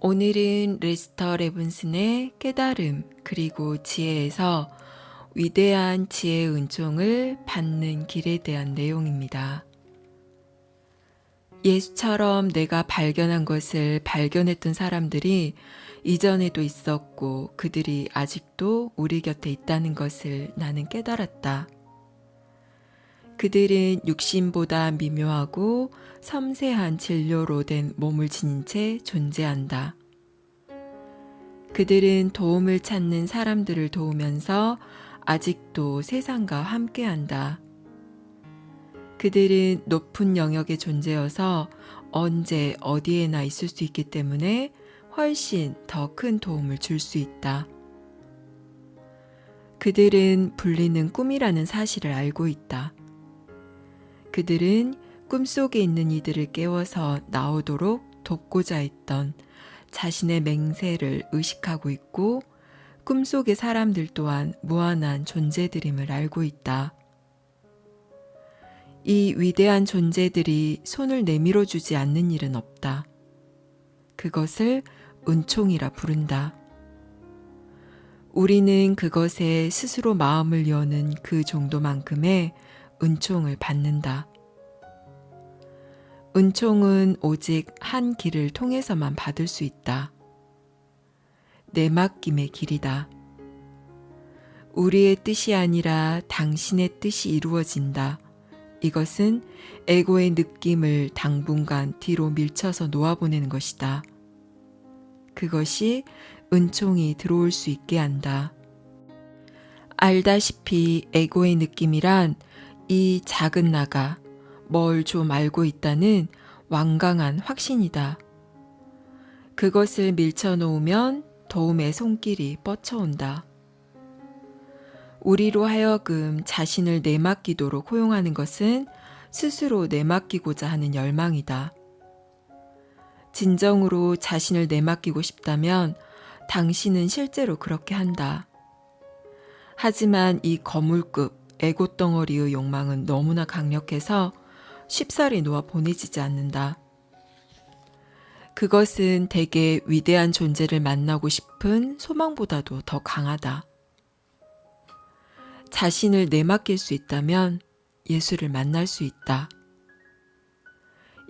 오늘은 레스터 레븐슨의 깨달음 그리고 지혜에서 위대한 지혜의 은총을 받는 길에 대한 내용입니다. 예수처럼 내가 발견한 것을 발견했던 사람들이 이전에도 있었고 그들이 아직도 우리 곁에 있다는 것을 나는 깨달았다. 그들은 육신보다 미묘하고 섬세한 진료로 된 몸을 지닌 채 존재한다. 그들은 도움을 찾는 사람들을 도우면서 아직도 세상과 함께한다. 그들은 높은 영역의 존재여서 언제 어디에나 있을 수 있기 때문에 훨씬 더 큰 도움을 줄 수 있다. 그들은 불리는 꿈이라는 사실을 알고 있다. 그들은 꿈속에 있는 이들을 깨워서 나오도록 돕고자 했던 자신의 맹세를 의식하고 있고 꿈속의 사람들 또한 무한한 존재들임을 알고 있다. 이 위대한 존재들이 손을 내밀어 주지 않는 일은 없다. 그것을 은총이라 부른다. 우리는 그것에 스스로 마음을 여는 그 정도만큼의 은총을 받는다. 은총은 오직 한 길을 통해서만 받을 수 있다. 내맡김의 길이다. 우리의 뜻이 아니라 당신의 뜻이 이루어진다. 이것은 에고의 느낌을 당분간 뒤로 밀쳐서 놓아보내는 것이다. 그것이 은총이 들어올 수 있게 한다. 알다시피 에고의 느낌이란 이 작은 나가 뭘 좀 알고 있다는 완강한 확신이다. 그것을 밀쳐놓으면 도움의 손길이 뻗쳐온다. 우리로 하여금 자신을 내맡기도록 허용하는 것은 스스로 내맡기고자 하는 열망이다. 진정으로 자신을 내맡기고 싶다면 당신은 실제로 그렇게 한다. 하지만 이 거물급 에고 덩어리의 욕망은 너무나 강력해서 쉽사리 놓아 보내지지 않는다. 그것은 대개 위대한 존재를 만나고 싶은 소망보다도 더 강하다. 자신을 내맡길 수 있다면 예수를 만날 수 있다.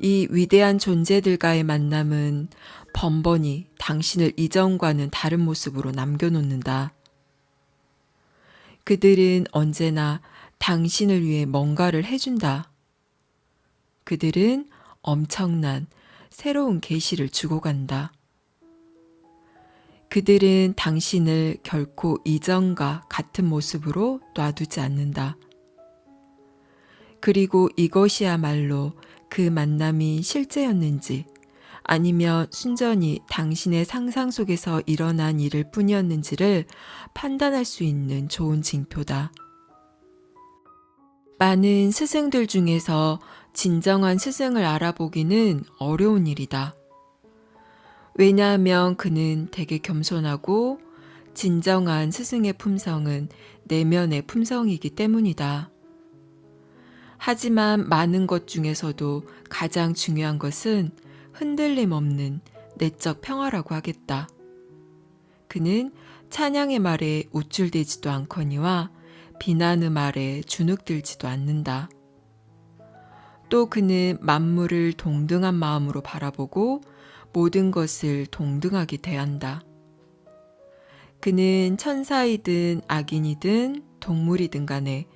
이 위대한 존재들과의 만남은 번번이 당신을 이전과는 다른 모습으로 남겨놓는다. 그들은 언제나 당신을 위해 뭔가를 해준다. 그들은 엄청난 새로운 계시를 주고 간다. 그들은 당신을 결코 이전과 같은 모습으로 놔두지 않는다. 그리고 이것이야말로 그 만남이 실제였는지 아니면 순전히 당신의 상상 속에서 일어난 일일 뿐이었는지를 판단할 수 있는 좋은 징표다. 많은 스승들 중에서 진정한 스승을 알아보기는 어려운 일이다. 왜냐하면 그는 되게 겸손하고 진정한 스승의 품성은 내면의 품성이기 때문이다. 하지만 많은 것 중에서도 가장 중요한 것은 흔들림 없는 내적 평화라고 하겠다. 그는 찬양의 말에 우쭐대지도 않거니와 비난의 말에 주눅들지도 않는다. 또 그는 만물을 동등한 마음으로 바라보고 모든 것을 동등하게 대한다. 그는 천사이든 악인이든 동물이든 간에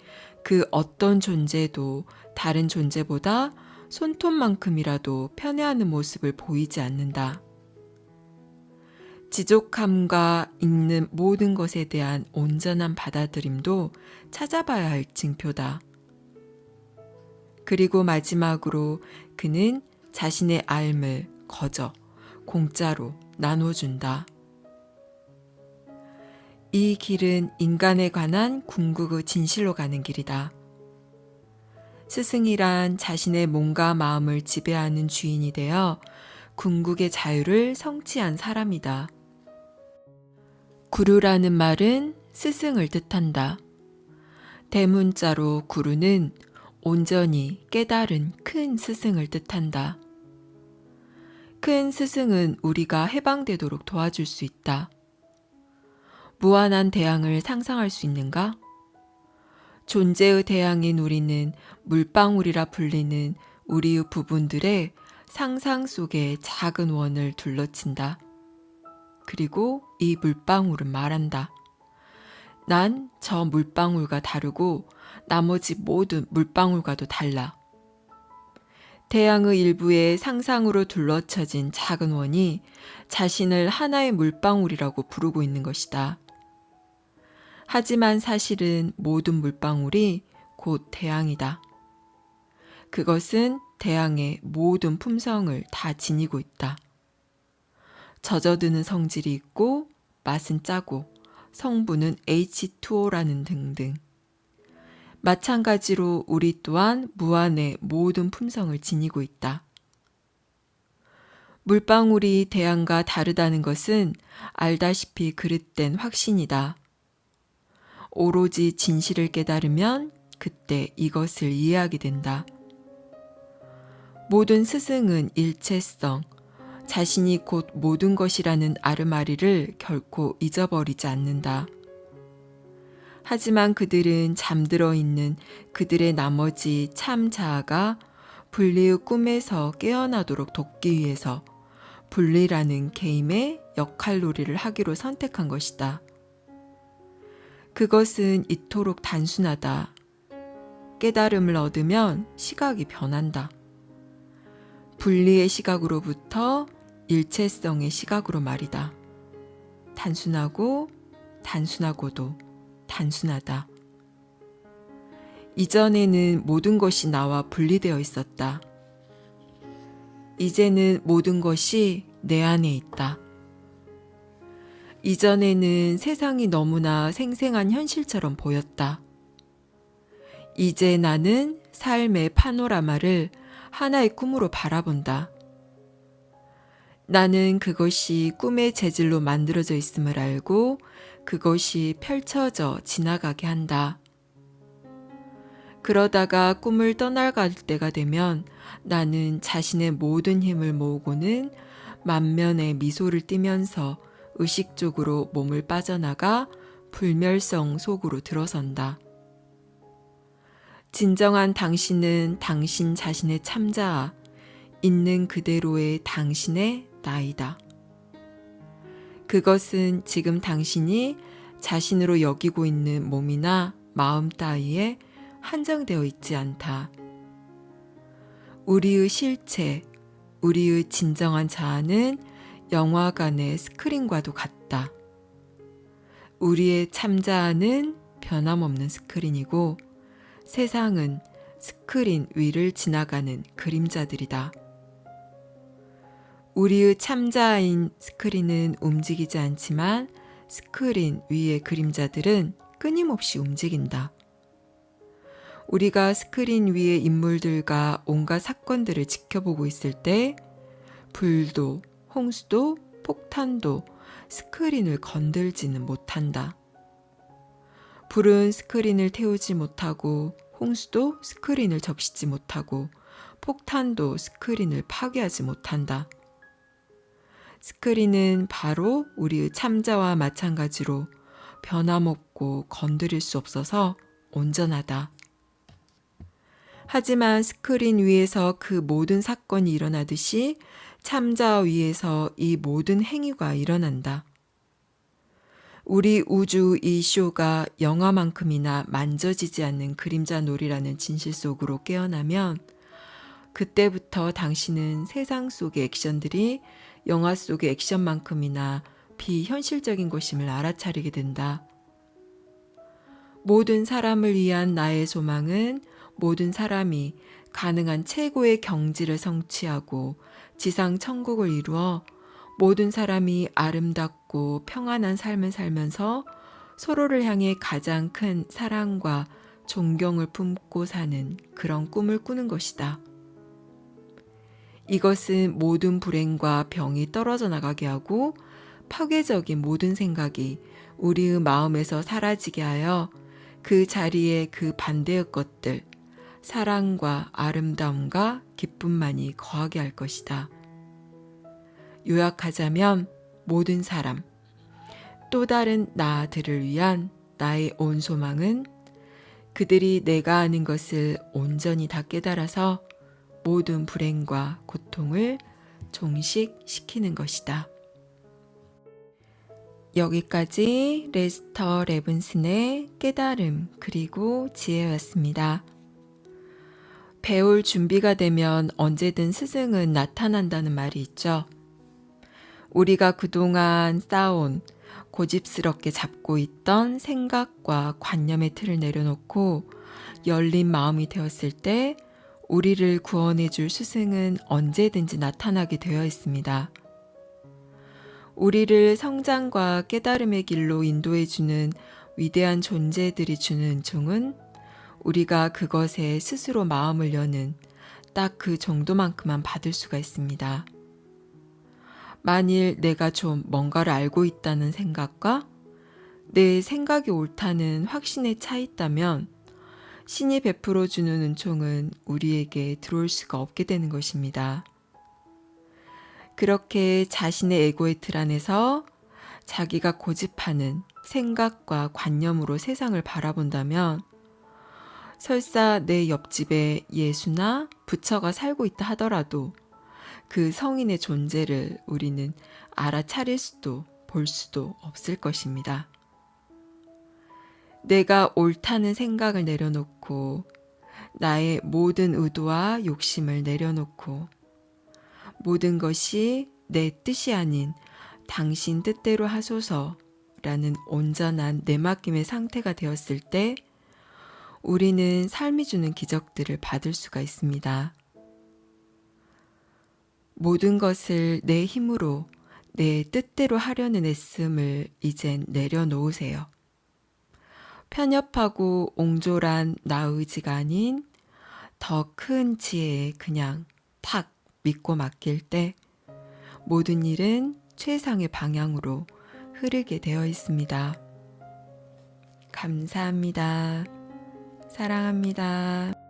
그 어떤 존재도 다른 존재보다 손톱만큼이라도 편애하는 모습을 보이지 않는다. 지족함과 있는 모든 것에 대한 온전한 받아들임도 찾아봐야 할 징표다. 그리고 마지막으로 그는 자신의 삶을 거저 공짜로 나눠준다. 이 길은 인간에 관한 궁극의 진실로 가는 길이다. 스승이란 자신의 몸과 마음을 지배하는 주인이 되어 궁극의 자유를 성취한 사람이다. 구루라는 말은 스승을 뜻한다. 대문자로 구루는 온전히 깨달은 큰 스승을 뜻한다. 큰 스승은 우리가 해방되도록 도와줄 수 있다. 무한한 태양을 상상할 수 있는가? 존재의 태양인 우리는 물방울이라 불리는 우리의 부분들의 상상 속에 작은 원을 둘러친다. 그리고 이 물방울은 말한다. 난 저 물방울과 다르고 나머지 모든 물방울과도 달라. 태양의 일부에 상상으로 둘러쳐진 작은 원이 자신을 하나의 물방울이라고 부르고 있는 것이다. 하지만 사실은 모든 물방울이 곧 태양이다. 그것은 태양의 모든 품성을 다 지니고 있다. 젖어드는 성질이 있고 맛은 짜고 성분은 H2O라는 등등. 마찬가지로 우리 또한 무한의 모든 품성을 지니고 있다. 물방울이 태양과 다르다는 것은 알다시피 그릇된 확신이다. 오로지 진실을 깨달으면 그때 이것을 이해하게 된다. 모든 스승은 일체성, 자신이 곧 모든 것이라는 아르마리를 결코 잊어버리지 않는다. 하지만 그들은 잠들어 있는 그들의 나머지 참 자아가 분리의 꿈에서 깨어나도록 돕기 위해서 분리라는 게임의 역할놀이를 하기로 선택한 것이다. 그것은 이토록 단순하다. 깨달음을 얻으면 시각이 변한다. 분리의 시각으로부터 일체성의 시각으로 말이다. 단순하고 단순하고도 단순하다. 이전에는 모든 것이 나와 분리되어 있었다. 이제는 모든 것이 내 안에 있다. 이전에는 세상이 너무나 생생한 현실처럼 보였다. 이제 나는 삶의 파노라마를 하나의 꿈으로 바라본다. 나는 그것이 꿈의 재질로 만들어져 있음을 알고 그것이 펼쳐져 지나가게 한다. 그러다가 꿈을 떠나갈 때가 되면 나는 자신의 모든 힘을 모으고는 만면의 미소를 띠면서 의식적으로 몸을 빠져나가 불멸성 속으로 들어선다. 진정한 당신은 당신 자신의 참자아, 있는 그대로의 당신의 나이다. 그것은 지금 당신이 자신으로 여기고 있는 몸이나 마음 따위에 한정되어 있지 않다. 우리의 실체, 우리의 진정한 자아는 영화관의 스크린과도 같다. 우리의 참자아는 변함없는 스크린이고 세상은 스크린 위를 지나가는 그림자들이다. 우리의 참자아인 스크린은 움직이지 않지만 스크린 위의 그림자들은 끊임없이 움직인다. 우리가 스크린 위의 인물들과 온갖 사건들을 지켜보고 있을 때 불도, 홍수도, 폭탄도 스크린을 건들지는 못한다. 불은 스크린을 태우지 못하고 홍수도 스크린을 적시지 못하고 폭탄도 스크린을 파괴하지 못한다. 스크린은 바로 우리의 참자와 마찬가지로 변함없고 건드릴 수 없어서 온전하다. 하지만 스크린 위에서 그 모든 사건이 일어나듯이 참자 위에서 이 모든 행위가 일어난다. 우리 우주 이 쇼가 영화만큼이나 만져지지 않는 그림자 놀이라는 진실 속으로 깨어나면 그때부터 당신은 세상 속의 액션들이 영화 속의 액션만큼이나 비현실적인 것임을 알아차리게 된다. 모든 사람을 위한 나의 소망은 모든 사람이 가능한 최고의 경지를 성취하고 지상 천국을 이루어 모든 사람이 아름답고 평안한 삶을 살면서 서로를 향해 가장 큰 사랑과 존경을 품고 사는 그런 꿈을 꾸는 것이다. 이것은 모든 불행과 병이 떨어져 나가게 하고 파괴적인 모든 생각이 우리의 마음에서 사라지게 하여 그 자리에 그 반대의 것들, 사랑과 아름다움과 기쁨만이 거하게 할 것이다. 요약하자면 모든 사람, 또 다른 나들을 위한 나의 온 소망은 그들이 내가 아는 것을 온전히 다 깨달아서 모든 불행과 고통을 종식시키는 것이다. 여기까지 레스터 레븐슨의 깨달음 그리고 지혜였습니다. 배울 준비가 되면 언제든 스승은 나타난다는 말이 있죠. 우리가 그동안 쌓아온 고집스럽게 잡고 있던 생각과 관념의 틀을 내려놓고 열린 마음이 되었을 때 우리를 구원해 줄 스승은 언제든지 나타나게 되어 있습니다. 우리를 성장과 깨달음의 길로 인도해 주는 위대한 존재들이 주는 은총은 우리가 그것에 스스로 마음을 여는 딱 그 정도만큼만 받을 수가 있습니다. 만일 내가 좀 뭔가를 알고 있다는 생각과 내 생각이 옳다는 확신에 차 있다면 신이 베풀어 주는 은총은 우리에게 들어올 수가 없게 되는 것입니다. 그렇게 자신의 에고의 틀 안에서 자기가 고집하는 생각과 관념으로 세상을 바라본다면 설사 내 옆집에 예수나 부처가 살고 있다 하더라도 그 성인의 존재를 우리는 알아차릴 수도 볼 수도 없을 것입니다. 내가 옳다는 생각을 내려놓고 나의 모든 의도와 욕심을 내려놓고 모든 것이 내 뜻이 아닌 당신 뜻대로 하소서라는 온전한 내맡김의 상태가 되었을 때 우리는 삶이 주는 기적들을 받을 수가 있습니다. 모든 것을 내 힘으로 내 뜻대로 하려는 애씀을 이젠 내려놓으세요. 편협하고 옹졸한 나 의지가 아닌 더 큰 지혜에 그냥 탁 믿고 맡길 때 모든 일은 최상의 방향으로 흐르게 되어 있습니다. 감사합니다. 사랑합니다.